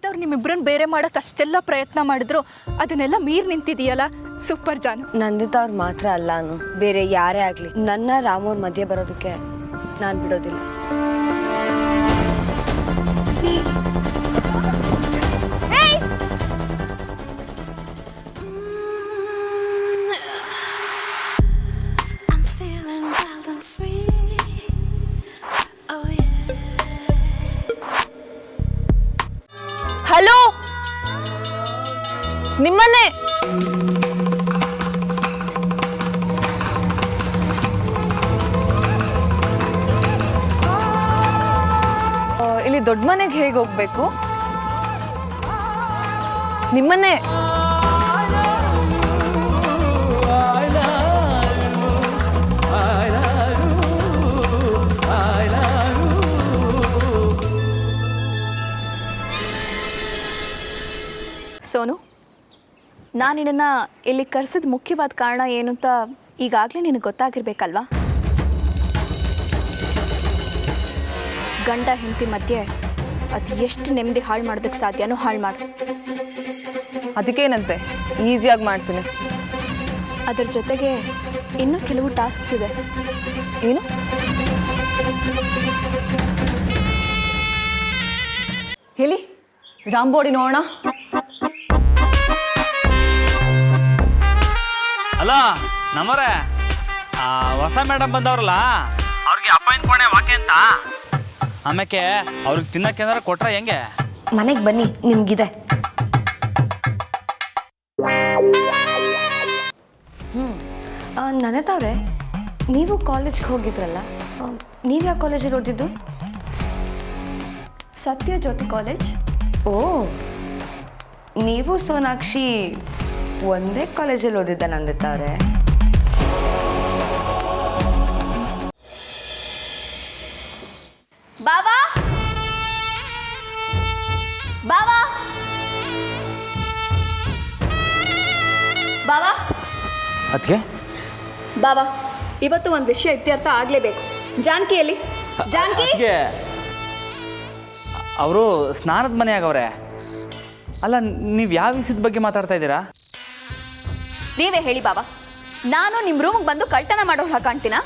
ನಂದಿತಾ ಅವ್ರು ನಿಮ್ಮಿಬ್ಬರನ್ನ ಬೇರೆ ಮಾಡೋಕೆ ಅಷ್ಟೆಲ್ಲ ಪ್ರಯತ್ನ ಮಾಡಿದ್ರು ಅದನ್ನೆಲ್ಲ ಮೀರಿ ನಿಂತಿದೆಯಲ್ಲ, ಸೂಪರ್ ಜಾನು. ನಂದಿತಾ ಅವ್ರು ಮಾತ್ರ ಅಲ್ಲ, ಬೇರೆ ಯಾರೇ ಆಗಲಿ ನನ್ನ ರಾಮವ್ರ ಮಧ್ಯೆ ಬರೋದಕ್ಕೆ ನಾನು ಬಿಡೋದಿಲ್ಲ. ಹಲೋ, ನಿಮ್ಮನ್ನೇ. ಇಲ್ಲಿ ದೊಡ್ಡ ಮನೆಗೆ ಹೇಗೆ ಹೋಗ್ಬೇಕು? ನಿಮ್ಮನ್ನೇ. ಸೋನು, ನಾನು ನಿನ್ನನ್ನು ಇಲ್ಲಿ ಕರೆಸಿದ ಮುಖ್ಯವಾದ ಕಾರಣ ಏನು ಅಂತ ಈಗಾಗಲೇ ನಿನಗೆ ಗೊತ್ತಾಗಿರ್ಬೇಕಲ್ವಾ? ಗಂಡ ಹೆಂಡತಿ ಮಧ್ಯೆ ಅದು ಎಷ್ಟು ನೆಮ್ಮದಿ ಹಾಳು ಮಾಡೋದಕ್ಕೆ ಸಾಧ್ಯನೋ ಹಾಳು ಮಾಡು. ಅದಕ್ಕೇನಂತೆ, ಈಸಿಯಾಗಿ ಮಾಡ್ತೀನಿ. ಅದರ ಜೊತೆಗೆ ಇನ್ನೂ ಕೆಲವು ಟಾಸ್ಕ್ಸ್ ಇದೆ. ಏನು? ಹೇಳಿ, ರಾಂಬೋಡಿ ನೋಡೋಣ. ಅಲ್ಲ ನಮ್ಮರೇ, ಹೊಸ ಮೇಡಮ್ ಬಂದವ್ರಲ್ಲ, ಅವ್ರಿಗೆ ಅಪಾಯಿಂಟ್ ಕೊಣೆ ವಾಕೆ ಅಂತ. ಆಮೇಲೆ ಅವ್ರಿಗೆ ತಿನ್ನಕ್ಕೆ ಏನಾರು ಕೊಟ್ರೆ ಹೆಂಗೆ? ಮನೆಗೆ ಬನ್ನಿ, ನಿಮ್ಗಿದೆ. ನನ್ನದವ್ರೆ, ನೀವು ಕಾಲೇಜ್ಗೆ ಹೋಗಿದ್ರಲ್ಲ, ನೀವು ಯಾವ ಕಾಲೇಜಲ್ಲಿ ಓದಿದ್ದು? ಸತ್ಯಜ್ಯೋತಿ ಕಾಲೇಜ್. ಓ, ನೀವು ಸೋನಾಕ್ಷಿ ಒಂದೇ ಕಾಲೇಜಲ್ಲಿ ಓದಿದ್ದ ನಂದಿತ್ತವ್ರೆ? ಬಾವಾ ಬಾವಾ ಬಾವಾ ಅದಕ್ಕೆ ಬಾವಾ, ಇವತ್ತು ಒಂದು ವಿಷಯ ಇತ್ಯರ್ಥ ಆಗಲೇಬೇಕು. ಜಾನಕಿಯಲ್ಲಿ ಜಾನಕಿ ಅವರು ಸ್ನಾನದ ಮನೆ ಆಗವ್ರೆ. ಅಲ್ಲ, ನೀವು ಯಾವ ವಿಷಯದ ಬಗ್ಗೆ ಮಾತಾಡ್ತಾ ಇದ್ದೀರಾ? ನೀವೇ ಹೇಳಿ ಬಾಬಾ. ನಾನು ನಿಮ್ಮ ರೂಮಿಗೆ ಬಂದು ಕಳ್ತನ ಮಾಡೋಳ ಕಾಣ್ತೀನಾ,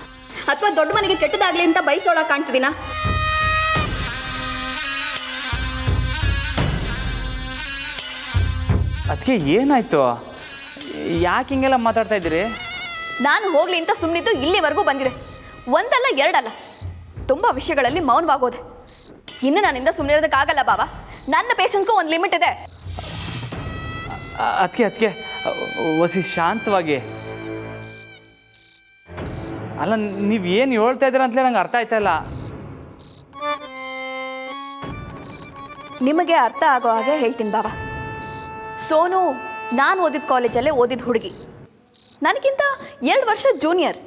ಅಥವಾ ದೊಡ್ಡ ಮನೆಗೆ ಕೆಟ್ಟದಾಗ್ಲಿ ಅಂತ ಬಯಸೋಳ ಕಾಣ್ತಿದ್ದೀನಾ? ಅದಕ್ಕೆ ಏನಾಯ್ತು? ಯಾಕೆ ಹಿಂಗೆಲ್ಲ ಮಾತಾಡ್ತಾ ಇದ್ದೀರಿ? ನಾನು ಹೋಗ್ಲಿ ಅಂತ ಸುಮ್ಮನಿದ್ದು ಇಲ್ಲಿವರೆಗೂ ಬಂದಿದೆ. ಒಂದಲ್ಲ ಎರಡಲ್ಲ, ತುಂಬ ವಿಷಯಗಳಲ್ಲಿ ಮೌನವಾಗೋದೆ. ಇನ್ನು ನನ್ನಿಂದ ಸುಮ್ಮನಿರೋದಕ್ಕಾಗಲ್ಲ ಬಾಬಾ. ನನ್ನ ಪೇಷನ್ಸ್ಗೂ ಒಂದು ಲಿಮಿಟ್ ಇದೆ. ಅದಕ್ಕೆ ವಸಿ ಶಾಂತವಾಗಿ. ಅಲ್ಲ, ನೀವು ಏನು ಹೇಳ್ತಾ ಇದ್ದೀರ ಅಂತಲೇ ನಂಗೆ ಅರ್ಥ ಆಯ್ತಾ ಇಲ್ಲ. ನಿಮಗೆ ಅರ್ಥ ಆಗೋ ಹಾಗೆ ಹೇಳ್ತೀನಿ ಬಾಬಾ. ಸೋನು ನಾನು ಓದಿದ ಕಾಲೇಜಲ್ಲೇ ಓದಿದ ಹುಡುಗಿ, ನನಗಿಂತ 2 ವರ್ಷ ಜೂನಿಯರ್.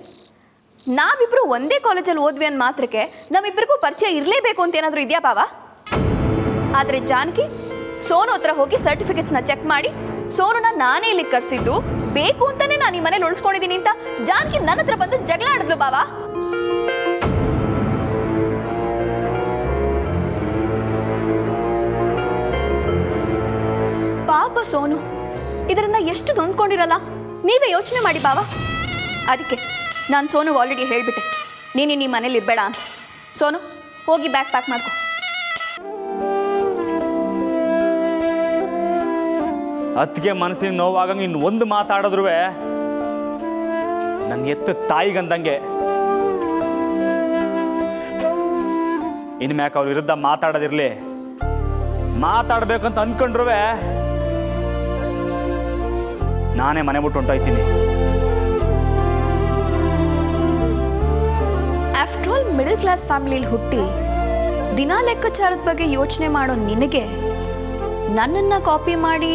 ನಾವಿಬ್ಬರು ಒಂದೇ ಕಾಲೇಜಲ್ಲಿ ಓದ್ವಿ ಅಂದ ಮಾತ್ರಕ್ಕೆ ನಮ್ಮಿಬ್ಬರಿಗೂ ಪರಿಚಯ ಇರಲೇಬೇಕು ಅಂತ ಏನಾದರೂ ಇದೆಯಾ ಬಾಬಾ? ಆದರೆ ಜಾನಕಿ ಸೋನು ಹತ್ರ ಹೋಗಿ ಸರ್ಟಿಫಿಕೇಟ್ಸ್ನ ಚೆಕ್ ಮಾಡಿ ಸೋನುನ ನಾನೇ ಇಲ್ಲಿಗೆ ಕರೆಸಿದ್ದು ಬೇಕು ಅಂತಾನೆ ನಾನು ಈ ಮನೇಲಿ ಉಳಿಸ್ಕೊಂಡಿದ್ದೀನಿ ಅಂತ ಜಾನಕಿ ನನ್ನ ಹತ್ರ ಬಂದು ಜಗಳ ಆಡಿದ್ಲು ಬಾಬಾ. ಪಾಪ ಸೋನು ಇದರಿಂದ ಎಷ್ಟು ನೊಂದ್ಕೊಂಡಿರಲ್ಲ, ನೀವೇ ಯೋಚನೆ ಮಾಡಿ ಬಾಬಾ. ಅದಕ್ಕೆ ನಾನು ಸೋನುಗೆ ಆಲ್ರೆಡಿ ಹೇಳಿಬಿಟ್ಟೆ, ನೀನು ಈ ಮನೇಲಿ ಇರಬೇಡ ಅಂತ. ಸೋನು, ಹೋಗಿ ಬ್ಯಾಗ್ ಪ್ಯಾಕ್ ಮಾಡ್ಕೊ. ಅದಕ್ಕೆ ಮನಸ್ಸಿನ ನೋವಾಗಂಗೆ ಇನ್ನು ಒಂದು ಮಾತಾಡಿದ್ರು ನನ್ನ ಎತ್ತ ತಾಯಿಗಂದಂಗೆ. ಇನ್ಮ್ಯಾಕೆ ಅವ್ರ ವಿರುದ್ಧ ಮಾತಾಡೋದಿರಲಿ, ಮಾತಾಡ್ಬೇಕಂತ ಅಂದ್ಕೊಂಡ್ರು ನಾನೇ ಮನೆ ಬಿಟ್ಟು ಹೊಂಟೋಯ್ತೀನಿ. ಆಫ್ಟರ್ ಆಲ್ ಮಿಡಲ್ ಕ್ಲಾಸ್ ಫ್ಯಾಮಿಲಿಲಿ ಹುಟ್ಟಿ ದಿನಾ ಲೆಕ್ಕಾಚಾರದ ಬಗ್ಗೆ ಯೋಚನೆ ಮಾಡೋ ನಿನಗೆ ನನ್ನನ್ನು ಕಾಪಿ ಮಾಡಿ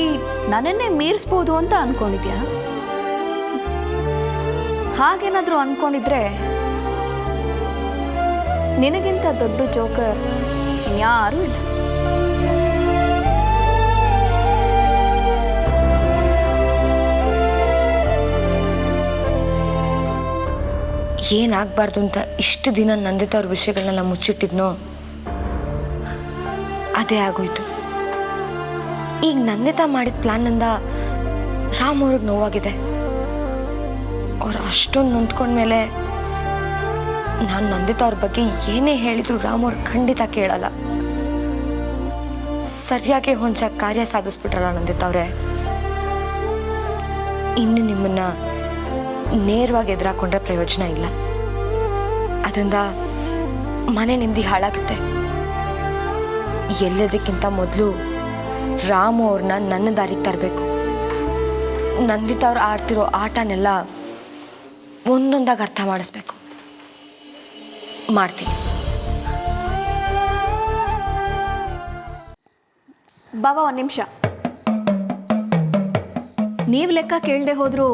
ನನ್ನನ್ನೇ ಮೀರಿಸ್ಬೋದು ಅಂತ ಅಂದ್ಕೊಂಡಿದ್ಯಾ? ಹಾಗೇನಾದರೂ ಅಂದ್ಕೊಂಡಿದ್ರೆ ನಿನಗಿಂತ ದೊಡ್ಡ ಜೋಕರ್ ಯಾರೂ ಇಲ್ಲ. ಏನಾಗಬಾರ್ದು ಅಂತ ಇಷ್ಟು ದಿನ ನಂದಿತಾ ಅವ್ರ ವಿಷಯಗಳನ್ನೆಲ್ಲ ಮುಚ್ಚಿಟ್ಟಿದ್ನೋ ಅದೇ ಆಗೋಯ್ತು. ಈಗ ನಂದಿತಾ ಮಾಡಿದ ಪ್ಲ್ಯಾನಿಂದ ರಾಮ್ ಅವ್ರಿಗೆ ನೋವಾಗಿದೆ. ಅವ್ರು ಅಷ್ಟೊಂದು ನೊಂದ್ಕೊಂಡ್ಮೇಲೆ ನಾನು ನಂದಿತಾ ಅವ್ರ ಬಗ್ಗೆ ಏನೇ ಹೇಳಿದ್ರು ರಾಮ್ ಅವ್ರು ಖಂಡಿತ ಕೇಳಲ್ಲ. ಸರಿಯಾಗಿ ಹೊಂಚ ಕಾರ್ಯ ಸಾಧಿಸ್ಬಿಟ್ರಲ್ಲ ನಂದಿತಾ ಅವರೇ. ಇನ್ನು ನಿಮ್ಮನ್ನ ನೇರವಾಗಿ ಎದುರಾಕೊಂಡ್ರೆ ಪ್ರಯೋಜನ ಇಲ್ಲ. ಅದರಿಂದ ಮನೆ ನೆಮ್ಮದಿ ಹಾಳಾಗುತ್ತೆ. ಎಲ್ಲದಕ್ಕಿಂತ ಮೊದಲು ರಾಮು ಅವ್ರನ್ನ ನನ್ನ ದಾರಿಗೆ ತರಬೇಕು. ನಂದಿತಾ ಅವ್ರು ಆಡ್ತಿರೋ ಆಟನೆಲ್ಲ ಒಂದೊಂದಾಗಿ ಅರ್ಥ ಮಾಡಿಸ್ಬೇಕು. ಮಾಡ್ತೀನಿ. ಬಾಬಾ ಒಂದು ನಿಮಿಷ. ನೀವು ಲೆಕ್ಕ ಕೇಳದೆ ಹೋದರೂ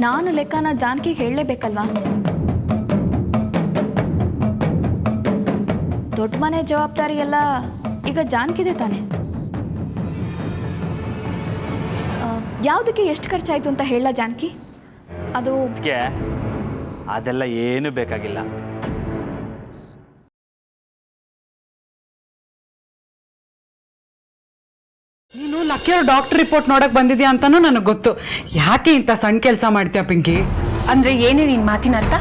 ನಾನು ಲೆಕ್ಕನ ಜಾನಕಿಗೆ ಹೇಳಲೇಬೇಕಲ್ವಾ? ದೊಡ್ಡ ಮನೆ ಜವಾಬ್ದಾರಿ ಎಲ್ಲ ಈಗ ಜಾನಕಿದೆ ತಾನೆ. ಯಾವುದಕ್ಕೆ ಎಷ್ಟು ಖರ್ಚಾಯಿತು ಅಂತ ಹೇಳ ಜಾನಕಿ? ಅದು ಅದೆಲ್ಲ ಏನು ಬೇಕಾಗಿಲ್ಲ. ನೀನು ಲಕ್ಕಿಯವ್ರ ಡಾಕ್ಟರ್ ರಿಪೋರ್ಟ್ ನೋಡಕ್ ಬಂದಿದ್ಯಾ ಅಂತಾನೂ ನನಗೆ ಗೊತ್ತು. ಯಾಕೆ ಇಂಥ ಸಣ್ಣ ಕೆಲಸ ಮಾಡ್ತೀಯ ಪಿಂಕಿ? ಅಂದ್ರೆ ಏನೇ ನಿನ್ ಮಾತಿನ ಅರ್ಥ?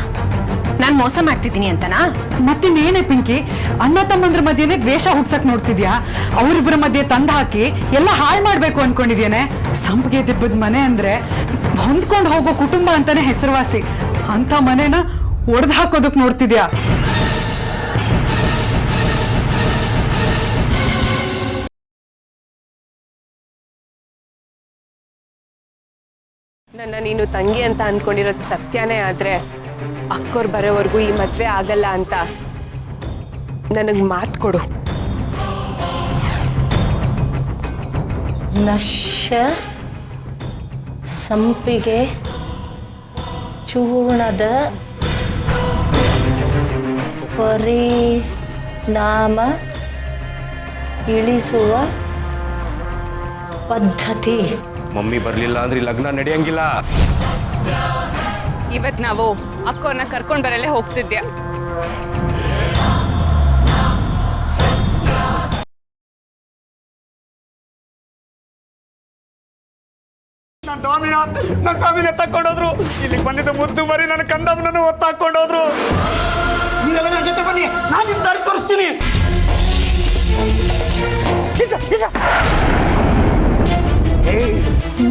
ನಾನು ಮೋಸ ಮಾಡ್ತಿದ್ದೀನಿ ಅಂತನಾ? ಮತ್ತಿನ್ನೇನೆ ಪಿಂಕಿ, ಅಣ್ಣ ತಮ್ಮಂದ್ರ ಮಧ್ಯೆನೆ ದ್ವೇಷ ಹುಡ್ಸಕ್ ನೋಡ್ತಿದ್ಯಾ? ಅವರಿಬ್ಬರ ಮಧ್ಯೆ ತಂದು ಹಾಕಿ ಎಲ್ಲ ಹಾಳು ಮಾಡ್ಬೇಕು ಅನ್ಕೊಂಡಿದ್ಯೇನೆ? ಸಂಪಿಗೆ ದಿಬ್ಬದ ಮನೆ ಅಂದ್ರೆ ಹೊಂದ್ಕೊಂಡು ಹೋಗೋ ಕುಟುಂಬ ಅಂತಾನೆ ಹೆಸರುವಾಸಿ. ಅಂತ ಮನೆನ ಒಡೆದು ಹಾಕೋದಕ್ ನೋಡ್ತಿದ್ಯಾ? ನನ್ನ ನೀನು ತಂಗಿ ಅಂತ ಅನ್ಕೊಂಡಿರೋದು ಸತ್ಯನೇ ಆದ್ರೆ ಅಕ್ಕೋರ್ ಬರೋವರೆಗೂ ಈ ಮದ್ವೆ ಆಗಲ್ಲ ಅಂತ ನನಗೆ ಮಾತು ಕೊಡು. ನಶ್ಯ ಸಂಪಿಗೆ ಚೂರ್ಣದ ಪರಿಣಾಮ ಇಳಿಸುವ ಪದ್ಧತಿ. ಮಮ್ಮಿ ಬರಲಿಲ್ಲ ಅಂದ್ರೆ ಲಗ್ನ ನಡೆಯಂಗಿಲ್ಲ. ಇವತ್ತು ನಾವು ಅಕ್ಕೋರ್ನ ಕರ್ಕೊಂಡು ಬರಲ್ಲೇ ಹೋಗ್ತಿದ್ಯಾ? ನನ್ನ ಸ್ವಾಮಿನ ತಕ್ಕೊಂಡೋದ್ರು. ಇಲ್ಲಿಗೆ ಬಂದಿದ್ದ ಮುದ್ದು ಮರಿ ನನ್ನ ಕಂದಮ್ಮನನ್ನು ಒತ್ತಾಕೊಂಡೋದ್ರು. ನೀವೆಲ್ಲ ನನ್ನ ಜೊತೆ ಬನ್ನಿ, ನಾನು ನಿಮ್ಮ ದಾರಿ ತೋರಿಸ್ತೀನಿ.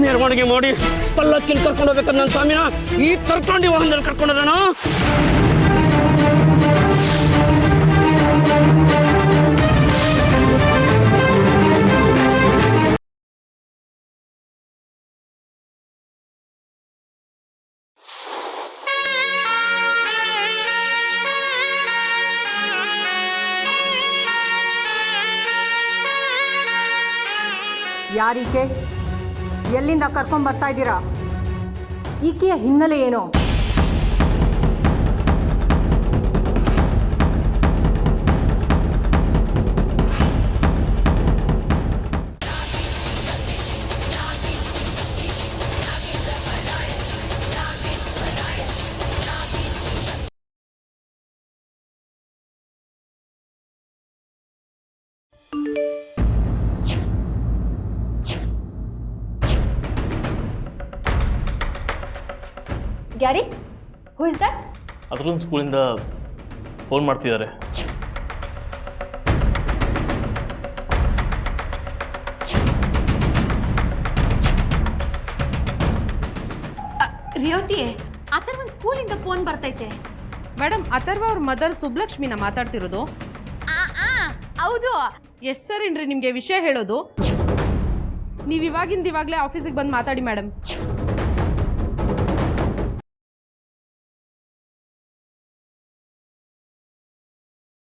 ಮೆರವಣಿಗೆ ಮಾಡಿ ಪಲ್ಲಕ್ಕಿನ ಕರ್ಕೊಂಡು ಹೋಗ್ಬೇಕಂತ ನನ್ನ ಸ್ವಾಮಿನ ಈ ತರ್ಕೊಂಡು ವಾಹನದಲ್ಲಿ ಕರ್ಕೊಂಡೋಣ. ಯಾರೀಕೆ? ಎಲ್ಲಿಂದ ಕರ್ಕೊಂಡು ಬರ್ತಾ ಇದ್ದೀರಾ? ಈಕೆಯ ಹಿನ್ನೆಲೆ ಏನು? Gary, who is that? ಅದರಲ್ಲೊಂದು ಸ್ಕೂಲಿಂದ ಫೋನ್ ಮಾಡ್ತಿದ್ದಾರೆ. ರಿಯೋತಿ, ಅಥರ್ವ ಸ್ಕೂಲಿಂದ ಫೋನ್ ಬರ್ತೈತೆ. ಮೇಡಮ್, ಅಥರ್ವ ಅವ್ರ ಮದರ್ ಸುಬ್ಲಕ್ಷ್ಮಿನ ಮಾತಾಡ್ತಿರೋದು? ಹೌದು. ಎಷ್ಟು ಸರಿನ್ರಿ ನಿಮಗೆ ವಿಷಯ ಹೇಳೋದು? ನೀವು ಇವಾಗಿಂದ ಇವಾಗಲೇ ಆಫೀಸಿಗೆ ಬಂದು ಮಾತಾಡಿ ಮೇಡಮ್.